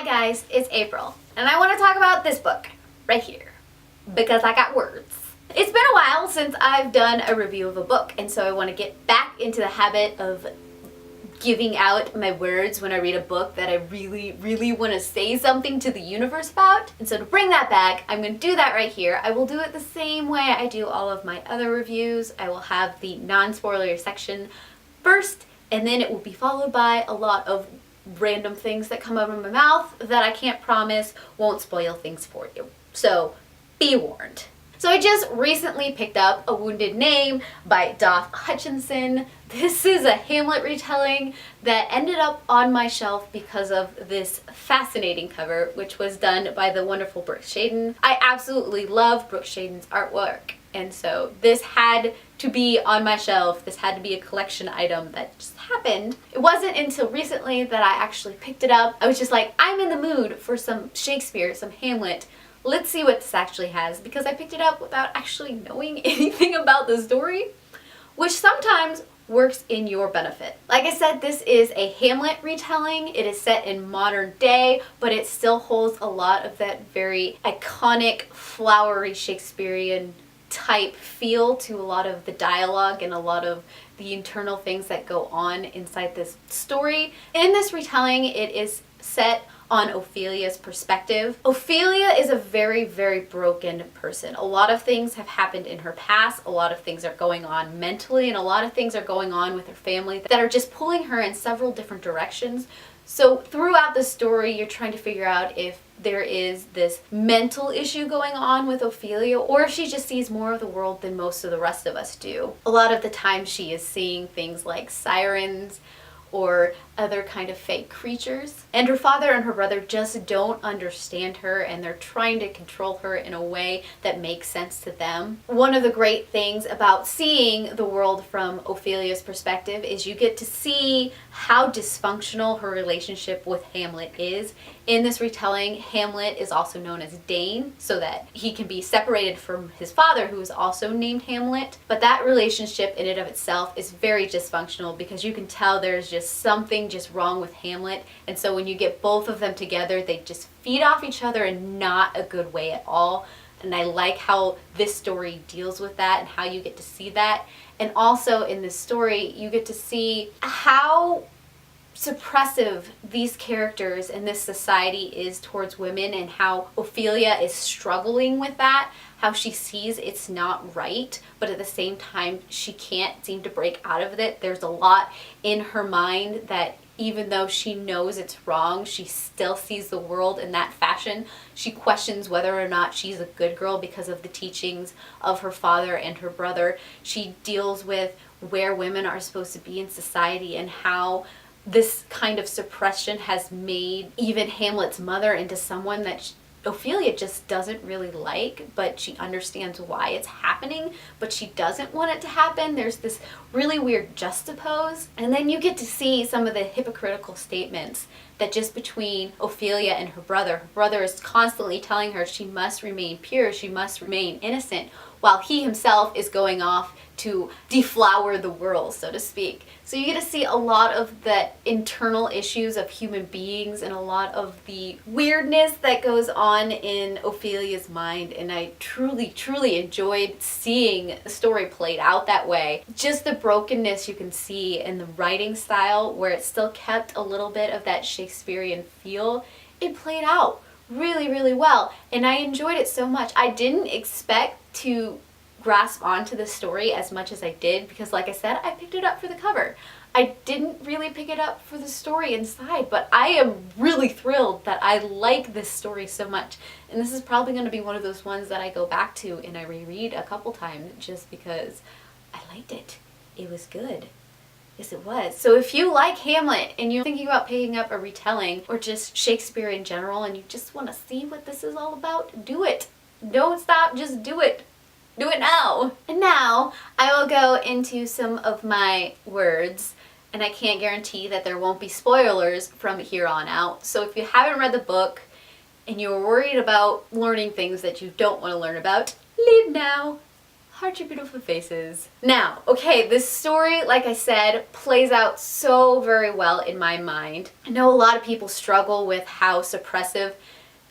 guys, it's April, and I want to talk about this book right here because I got words. It's been a while since I've done a review of a book, and so I want to get back into the habit of giving out my words when I read a book that I really want to say something to the universe about. And so to bring that back, I'm going to do that right here. I will do it the same way I do all of my other reviews. I will have the non-spoiler section first, and then it will be followed by a lot of random things that come out of my mouth that I can't promise won't spoil things for you. So be warned. So I just recently picked up A Wounded Name by Hutchison. This is a Hamlet retelling that ended up on my shelf because of this fascinating cover, which was done by the wonderful Brooke Shaden. I absolutely love Brooke Shaden's artwork, and so this had to be on my shelf. This had to be a collection item that just happened. It wasn't until recently that I actually picked it up. I was just like, I'm in the mood for some Shakespeare, some Hamlet. Let's see what this actually has, because I picked it up without actually knowing anything about the story, which sometimes works in your benefit. Like I said, this is a Hamlet retelling. It is set in modern day, but it still holds a lot of that very iconic, flowery Shakespearean type feel to a lot of the dialogue and a lot of the internal things that go on inside this story. In this retelling, it is set on Ophelia's perspective. Ophelia is a very broken person. A lot of things have happened in her past, a lot of things are going on mentally, and a lot of things are going on with her family that are just pulling her in several different directions. So throughout the story, you're trying to figure out if there is this mental issue going on with Ophelia, or if she just sees more of the world than most of the rest of us do. A lot of the time she is seeing things like sirens or other kind of fake creatures. And her father and her brother just don't understand her, and they're trying to control her in a way that makes sense to them. One of the great things about seeing the world from Ophelia's perspective is you get to see how dysfunctional her relationship with Hamlet is. In this retelling, Hamlet is also known as Dane, so that he can be separated from his father, who is also named Hamlet. But that relationship in and of itself is very dysfunctional, because you can tell there's just something just wrong with Hamlet. And so when you get both of them together, they just feed off each other in not a good way at all. And I like how this story deals with that and how you get to see that. And also in this story, you get to see how suppressive these characters in this society is towards women, and how Ophelia is struggling with that, how she sees it's not right, but at the same time she can't seem to break out of it. There's a lot in her mind that even though she knows it's wrong, she still sees the world in that fashion. She questions whether or not she's a good girl because of the teachings of her father and her brother. She deals with where women are supposed to be in society, and how this kind of suppression has made even Hamlet's mother into someone that Ophelia just doesn't really like, but she understands why it's happening, but she doesn't want it to happen. There's this really weird juxtapose. And then you get to see some of the hypocritical statements that just between Ophelia and her brother is constantly telling her she must remain pure, she must remain innocent, while he himself is going off to deflower the world, so to speak. So you get to see a lot of the internal issues of human beings and a lot of the weirdness that goes on in Ophelia's mind, and I truly enjoyed seeing the story played out that way. Just the brokenness you can see in the writing style, where it still kept a little bit of that Shakespearean feel. It played out really well, and I enjoyed it so much. I didn't expect to grasp onto the story as much as I did, because like I said, I picked it up for the cover. I didn't really pick it up for the story inside, but I am really thrilled that I like this story so much. And this is probably going to be one of those ones that I go back to and I reread a couple times just because I liked it. It was good. Yes, it was. So if you like Hamlet and you're thinking about picking up a retelling or just Shakespeare in general, and you just want to see what this is all about, do it. Don't stop, just do it. Do it now! And now I will go into some of my words, and I can't guarantee that there won't be spoilers from here on out. So if you haven't read the book and you're worried about learning things that you don't want to learn about, leave now. Heart Your Beautiful Faces. Now, okay, this story, like I said, plays out so very well in my mind. I know a lot of people struggle with how suppressive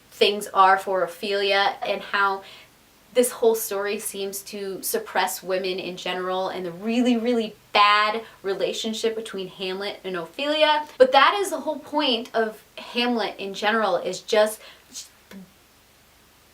things are for Ophelia and how this whole story seems to suppress women in general and the really, really bad relationship between Hamlet and Ophelia. But that is the whole point of Hamlet in general, is just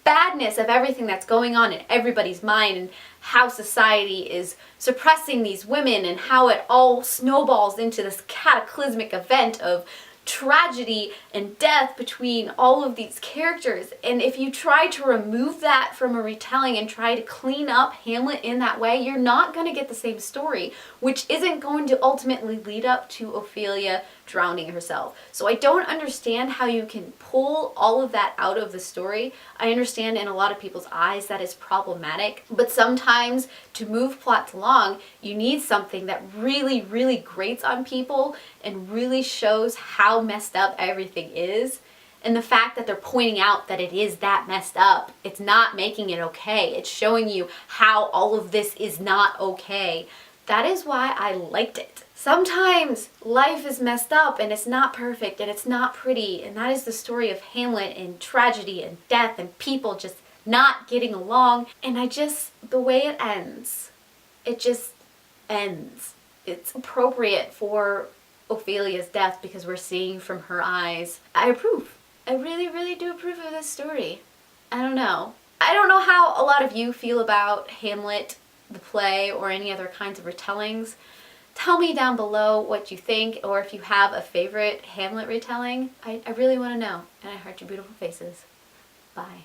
badness of everything that's going on in everybody's mind and how society is suppressing these women and how it all snowballs into this cataclysmic event of tragedy and death between all of these characters. And if you try to remove that from a retelling and try to clean up Hamlet in that way, you're not going to get the same story, which isn't going to ultimately lead up to Ophelia drowning herself. So I don't understand how you can pull all of that out of the story. I understand in a lot of people's eyes that is problematic, but sometimes to move plots along, you need something that really, really grates on people and really shows how messed up everything is. And the fact that they're pointing out that it is that messed up, it's not making it okay. It's showing you how all of this is not okay. That is why I liked it. Sometimes life is messed up and it's not perfect and it's not pretty, and that is the story of Hamlet and tragedy and death and people just not getting along. And the way it ends, it just ends. It's appropriate for Ophelia's death because we're seeing from her eyes. I approve. I really, really do approve of this story. I don't know. I don't know how a lot of you feel about Hamlet, the play, or any other kinds of retellings. Tell me down below what you think, or if you have a favorite Hamlet retelling. I really want to know. And I heart your beautiful faces. Bye.